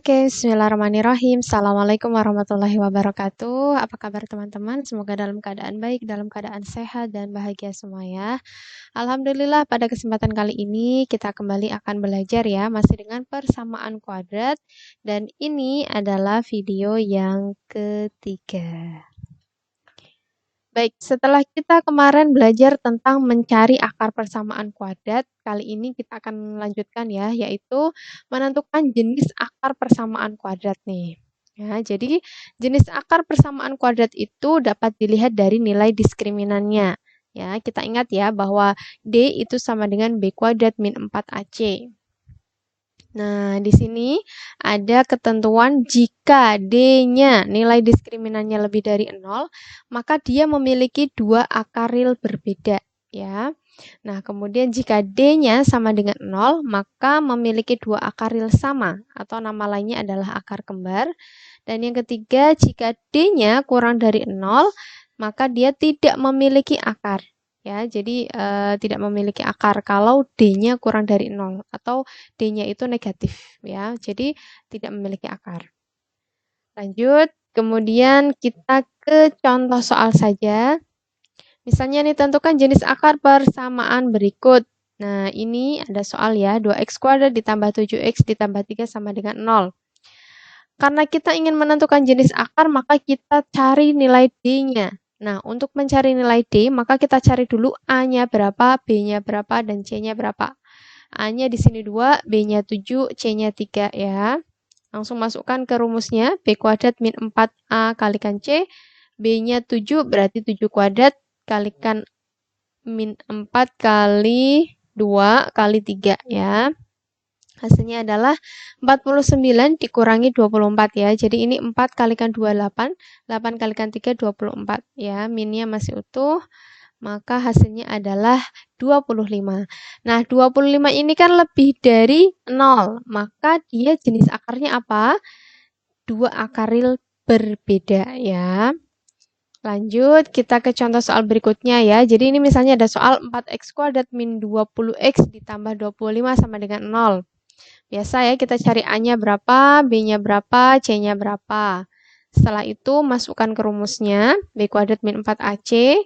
Oke, bismillahirrahmanirrahim. Assalamualaikum warahmatullahi wabarakatuh. Apa kabar teman-teman? Semoga dalam keadaan baik, dalam keadaan sehat dan bahagia semua ya. Alhamdulillah pada kesempatan kali ini kita kembali akan belajar ya, masih dengan persamaan kuadrat. Dan ini adalah video yang ketiga. Baik, setelah kita kemarin belajar tentang mencari akar persamaan kuadrat, kali ini kita akan melanjutkan ya, yaitu menentukan jenis akar persamaan kuadrat nih. Ya, jadi jenis akar persamaan kuadrat itu dapat dilihat dari nilai diskriminannya. Ya, kita ingat ya bahwa D itu sama dengan B kuadrat min 4AC. Nah, di sini ada ketentuan jika D-nya nilai diskriminannya lebih dari 0, maka dia memiliki dua akar real berbeda, ya. Nah, kemudian jika D-nya sama dengan 0, maka memiliki dua akar real sama, atau nama lainnya adalah akar kembar. Dan yang ketiga, jika D-nya kurang dari 0, maka dia tidak memiliki akar. Ya, jadi tidak memiliki akar kalau D-nya kurang dari 0 atau D-nya itu negatif ya. Jadi tidak memiliki akar. Lanjut, kemudian kita ke contoh soal saja. Misalnya nih tentukan jenis akar persamaan berikut. Nah, ini ada soal ya, 2x kuadrat ditambah 7x ditambah 3 sama dengan 0. Karena kita ingin menentukan jenis akar, maka kita cari nilai D-nya. Nah, untuk mencari nilai D, maka kita cari dulu A-nya berapa, B-nya berapa, dan C-nya berapa. A-nya di sini 2, B-nya 7, C-nya 3 ya. Langsung masukkan ke rumusnya, B kuadrat min 4A kalikan C, B-nya 7 berarti 7 kuadrat kalikan min 4 kali 2 kali 3 ya. Hasilnya adalah 49 dikurangi 24 ya. Jadi ini 4 kalikan 2, 8. 8 kalikan 3, 24 ya. Minnya masih utuh. Maka hasilnya adalah 25. Nah, 25 ini kan lebih dari 0. Maka dia jenis akarnya apa? Dua akar real berbeda ya. Lanjut, kita ke contoh soal berikutnya ya. Jadi ini misalnya ada soal 4x kuadrat min 20x ditambah 25 sama dengan 0. Biasa ya, kita cari A-nya berapa, B-nya berapa, C-nya berapa. Setelah itu, masukkan ke rumusnya, B kuadrat min 4AC.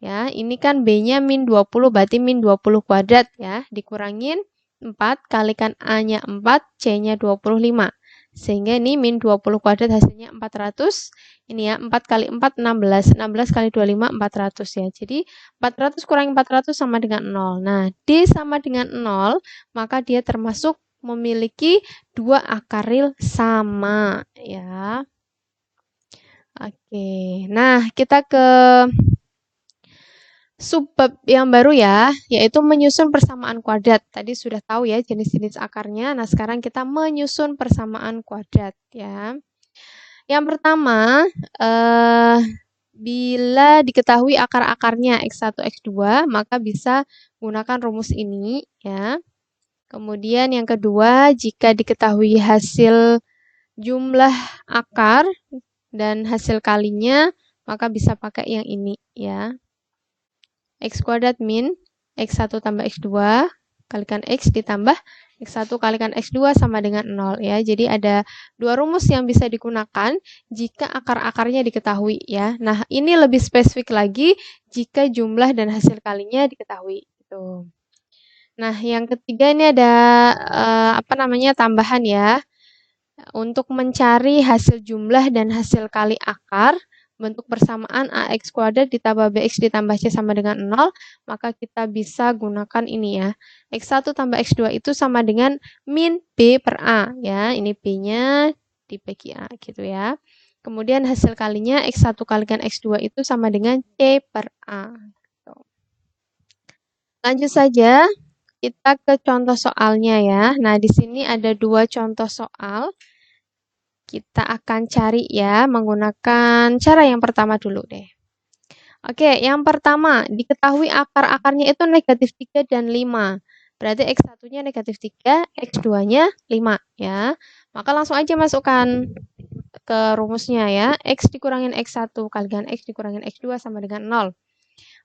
Ya, ini kan B-nya min 20, berarti min 20 kuadrat ya. Dikurangin 4, kalikan A-nya 4, C-nya 25. Sehingga ini min 20 kuadrat hasilnya 400. Ini ya, 4 kali 4, 16. 16 kali 25, 400 ya. Jadi, 400 kurangi 400 sama dengan 0. Nah, D sama dengan 0, maka dia termasuk memiliki dua akar real sama ya. Oke. Nah, kita ke subbab yang baru ya, yaitu menyusun persamaan kuadrat. Tadi sudah tahu ya jenis-jenis akarnya. Nah, sekarang kita menyusun persamaan kuadrat ya. Yang pertama, bila diketahui akar-akarnya x1, x2, maka bisa gunakan rumus ini ya. Kemudian yang kedua, jika diketahui hasil jumlah akar dan hasil kalinya, maka bisa pakai yang ini ya. X kuadrat min x1 tambah x2 kalikan x ditambah x1 kalikan x2 sama dengan 0 ya. Jadi ada dua rumus yang bisa digunakan jika akar-akarnya diketahui ya. Nah, ini lebih spesifik lagi jika jumlah dan hasil kalinya diketahui gitu. Nah, yang ketiga ini ada tambahan ya. Untuk mencari hasil jumlah dan hasil kali akar, bentuk persamaan AX kuadrat ditambah BX ditambah C sama dengan 0, maka kita bisa gunakan ini ya. X1 tambah X2 itu sama dengan min B per A ya. Ini B-nya dibagi A gitu ya. Kemudian hasil kalinya X1 kalikan X2 itu sama dengan C per A. Lanjut saja. Kita ke contoh soalnya ya. Nah, di sini ada dua contoh soal. Kita akan cari ya menggunakan cara yang pertama dulu deh. Oke, yang pertama, diketahui akar-akarnya itu negatif 3 dan 5. Berarti X1-nya negatif 3, X2-nya 5 ya. Maka langsung aja masukkan ke rumusnya ya. X dikurangin X1 kalikan X dikurangin X2 sama dengan 0.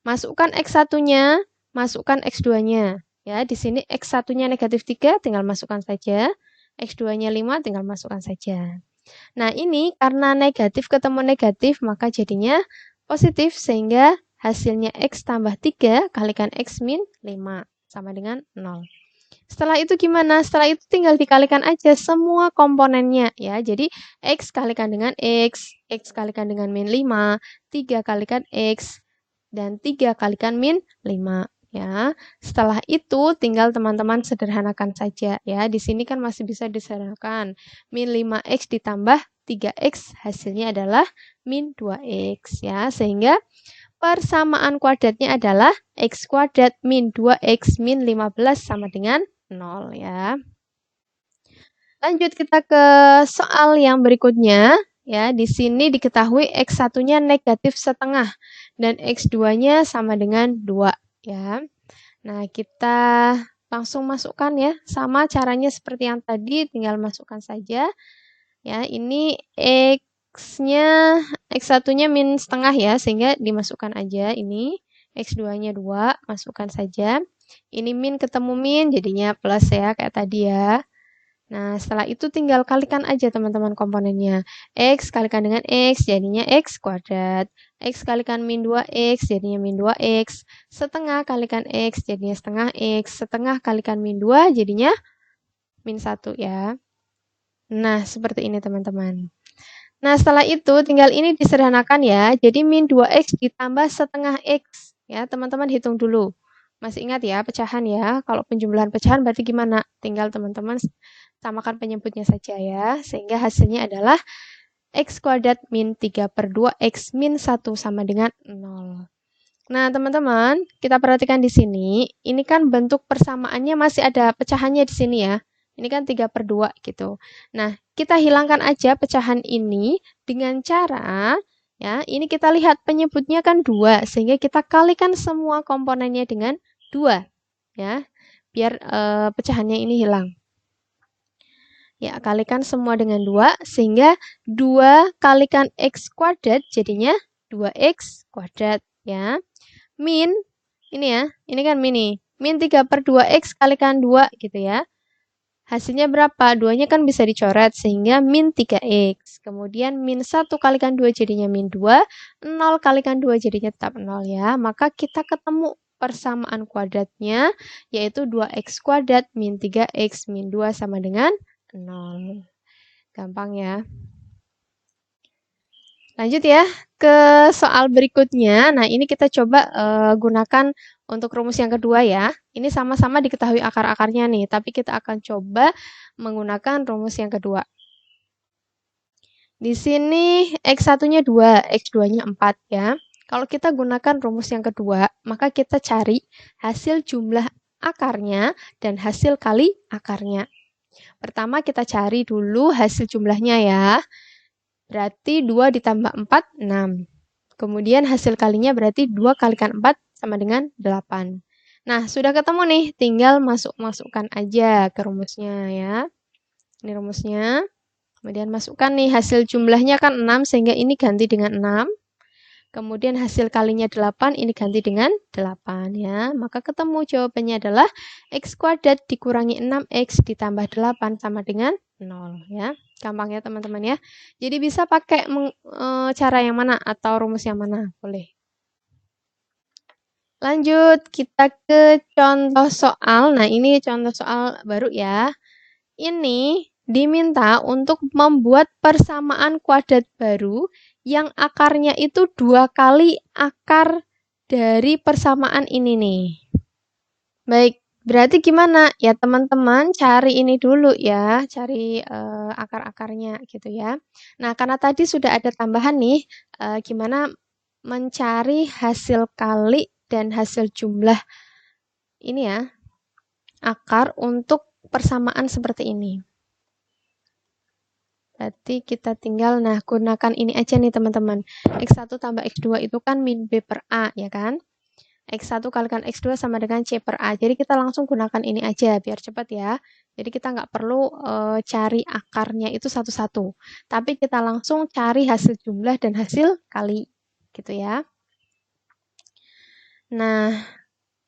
Masukkan X1-nya, masukkan X2-nya. Ya, di sini X1-nya negatif 3, tinggal masukkan saja. X2-nya 5, tinggal masukkan saja. Nah, ini karena negatif ketemu negatif, maka jadinya positif, sehingga hasilnya X tambah 3 kalikan X min 5, sama dengan 0. Setelah itu gimana? Setelah itu tinggal dikalikan aja semua komponennya ya. Jadi X kalikan dengan X kalikan dengan min 5, 3 kalikan X, dan 3 kalikan min 5 ya. Setelah itu tinggal teman-teman sederhanakan saja ya. Di sini kan masih bisa disederhanakan. Min 5X ditambah 3X hasilnya adalah min 2X ya. Sehingga persamaan kuadratnya adalah X kuadrat min 2X min 15 sama dengan 0 ya. Lanjut kita ke soal yang berikutnya. Ya, di sini diketahui X1-nya negatif setengah dan X2-nya sama dengan 2 ya. Nah, kita langsung masukkan ya. Sama caranya seperti yang tadi, tinggal masukkan saja. Ya, ini X1-nya min setengah ya, sehingga dimasukkan aja ini. X2-nya 2, masukkan saja. Ini min ketemu min, jadinya plus ya, kayak tadi ya. Nah, setelah itu tinggal kalikan aja teman-teman komponennya. X kalikan dengan X, jadinya X kuadrat. X kalikan min 2X, jadinya min 2X. Setengah kalikan X, jadinya setengah X. Setengah kalikan min 2, jadinya min 1 ya. Nah, seperti ini teman-teman. Nah, setelah itu tinggal ini disederhanakan ya. Jadi min 2X ditambah setengah X. Ya, teman-teman hitung dulu. Masih ingat ya, pecahan ya. Kalau penjumlahan pecahan berarti gimana? Tinggal teman-teman samakan penyebutnya saja ya. Sehingga hasilnya adalah X kuadrat min 3/2 X min 1 sama dengan 0. Nah, teman-teman, kita perhatikan di sini. Ini kan bentuk persamaannya masih ada pecahannya di sini ya. Ini kan 3/2 gitu. Nah, kita hilangkan aja pecahan ini dengan cara, ya, ini kita lihat penyebutnya kan 2, sehingga kita kalikan semua komponennya dengan 2, ya, biar pecahannya ini hilang. Ya, kalikan semua dengan 2, sehingga 2 kalikan X kuadrat jadinya 2X kuadrat, ya. Min, ini ya, ini kan min nih. Min 3/2X kalikan 2 gitu ya. Hasilnya berapa? 2-nya kan bisa dicoret, sehingga min 3X. Kemudian min 1 kalikan 2 jadinya min 2, 0 kalikan 2 jadinya tetap 0 ya. Maka kita ketemu persamaan kuadratnya, yaitu 2X kuadrat min 3X min 2 sama dengan 0. Gampang ya. Lanjut ya ke soal berikutnya. Nah, ini kita coba gunakan untuk rumus yang kedua ya. Ini sama-sama diketahui akar-akarnya nih, tapi kita akan coba menggunakan rumus yang kedua. Di sini X1-nya 2, X2-nya 4 ya. Kalau kita gunakan rumus yang kedua, maka kita cari hasil jumlah akarnya dan hasil kali akarnya. Pertama kita cari dulu hasil jumlahnya ya. Berarti 2 ditambah 4, 6. Kemudian hasil kalinya berarti 2 kalikan 4 sama dengan 8. Nah, sudah ketemu nih, tinggal masukkan aja ke rumusnya ya. Ini rumusnya. Kemudian masukkan nih hasil jumlahnya kan 6, sehingga ini ganti dengan 6. Kemudian hasil kalinya 8, ini ganti dengan 8 ya. Maka ketemu jawabannya adalah X kuadrat dikurangi 6X ditambah 8 sama dengan 0 ya. Gampang ya teman-teman ya. Jadi bisa pakai cara yang mana atau rumus yang mana? Boleh. Lanjut, kita ke contoh soal. Nah, ini contoh soal baru ya. Ini diminta untuk membuat persamaan kuadrat baru yang akarnya itu 2 kali akar dari persamaan ini nih. Baik, berarti gimana? Ya teman-teman cari ini dulu ya, cari akar-akarnya gitu ya. Nah, karena tadi sudah ada tambahan nih, gimana mencari hasil kali dan hasil jumlah ini ya, akar untuk persamaan seperti ini. Berarti kita tinggal, nah gunakan ini aja nih teman-teman. X1 tambah X2 itu kan min B per A, ya kan? X1 kalikan X2 sama dengan C per A. Jadi kita langsung gunakan ini aja, biar cepat ya. Jadi kita nggak perlu cari akarnya itu satu-satu. Tapi kita langsung cari hasil jumlah dan hasil kali, gitu ya. Nah,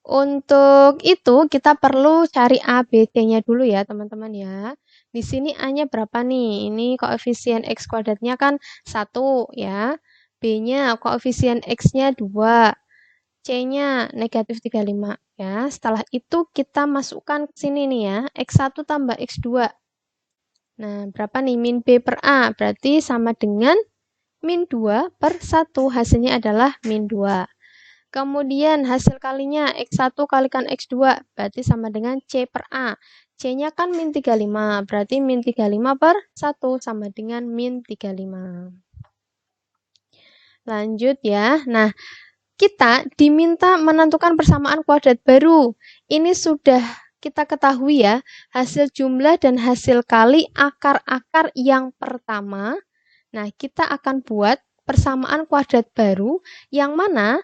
untuk itu kita perlu cari A, B, C-nya dulu ya teman-teman ya. Di sini A-nya berapa nih? Ini koefisien X kuadratnya kan 1 ya. B-nya koefisien X-nya 2. C-nya negatif 35 ya. Setelah itu kita masukkan ke sini nih ya. X1 tambah X2. Nah, berapa nih? Min B per A. Berarti sama dengan min 2 per 1. Hasilnya adalah min 2. Kemudian hasil kalinya X1 kalikan X2 berarti sama dengan C per A. C-nya kan min 35, berarti min 35 per 1 sama dengan min 35. Lanjut ya. Nah, kita diminta menentukan persamaan kuadrat baru. Ini sudah kita ketahui ya, hasil jumlah dan hasil kali akar-akar yang pertama. Nah, kita akan buat persamaan kuadrat baru yang mana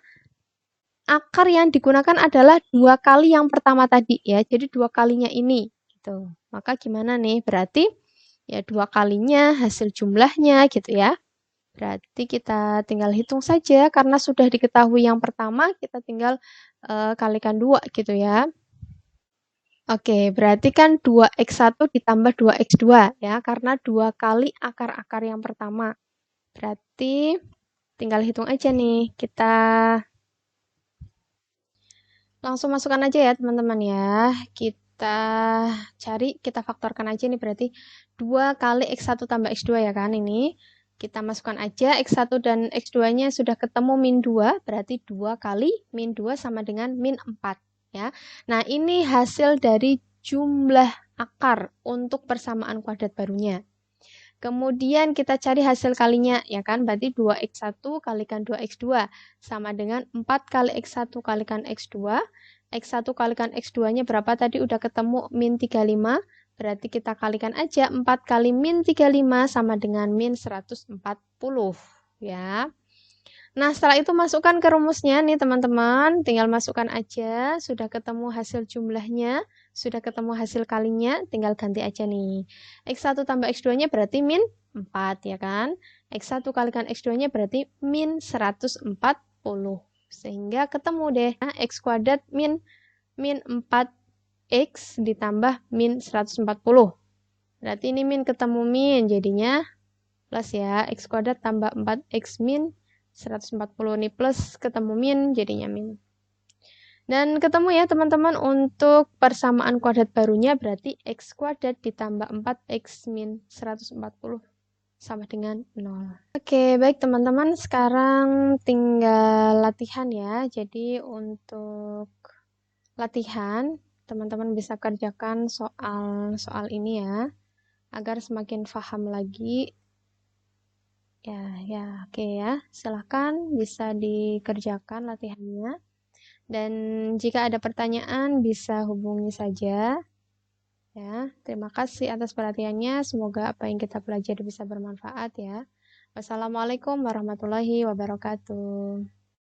akar yang digunakan adalah 2 kali yang pertama tadi ya. Jadi 2 kalinya ini gitu. Maka gimana nih? Berarti ya 2 kalinya hasil jumlahnya gitu ya. Berarti kita tinggal hitung saja karena sudah diketahui yang pertama, kita tinggal kalikan 2 gitu ya. Oke, berarti kan 2x1 ditambah 2x2 ya, karena 2 kali akar-akar yang pertama. Berarti tinggal hitung aja nih. Kita langsung masukkan aja ya teman-teman ya. Kita cari, kita faktorkan aja nih berarti 2 kali X1 tambah X2 ya kan ini. Kita masukkan aja X1 dan X2-nya sudah ketemu min 2, berarti 2 kali min 2 sama dengan min 4 ya. Nah, ini hasil dari jumlah akar untuk persamaan kuadrat barunya. Kemudian kita cari hasil kalinya, ya kan? Berarti 2x1 kalikan 2x2 sama dengan 4 kali x1 kalikan x2. X1 kalikan x2-nya berapa tadi? Udah ketemu min 35. Berarti kita kalikan aja 4 kali min 35 sama dengan min 140. Ya. Nah, setelah itu masukkan ke rumusnya nih teman-teman. Tinggal masukkan aja. Sudah ketemu hasil jumlahnya. Sudah ketemu hasil kalinya. Tinggal ganti aja nih. X1 tambah X2-nya berarti min 4 ya kan. X1 kalikan X2-nya berarti min 140. Sehingga ketemu deh. Nah, X kuadrat min 4X ditambah min 140. Berarti ini min ketemu min. Jadinya plus ya. X kuadrat tambah 4X min 140 ini plus ketemu min jadinya min. Dan ketemu ya teman-teman untuk persamaan kuadrat barunya berarti X kuadrat ditambah 4X min 140 sama dengan 0. Oke, baik teman-teman, sekarang tinggal latihan ya. Jadi untuk latihan, teman-teman bisa kerjakan soal ini ya, agar semakin paham lagi. Ya, oke ya. Silahkan bisa dikerjakan latihannya. Dan jika ada pertanyaan bisa hubungi saja. Ya, terima kasih atas perhatiannya. Semoga apa yang kita pelajari bisa bermanfaat ya. Wassalamualaikum warahmatullahi wabarakatuh.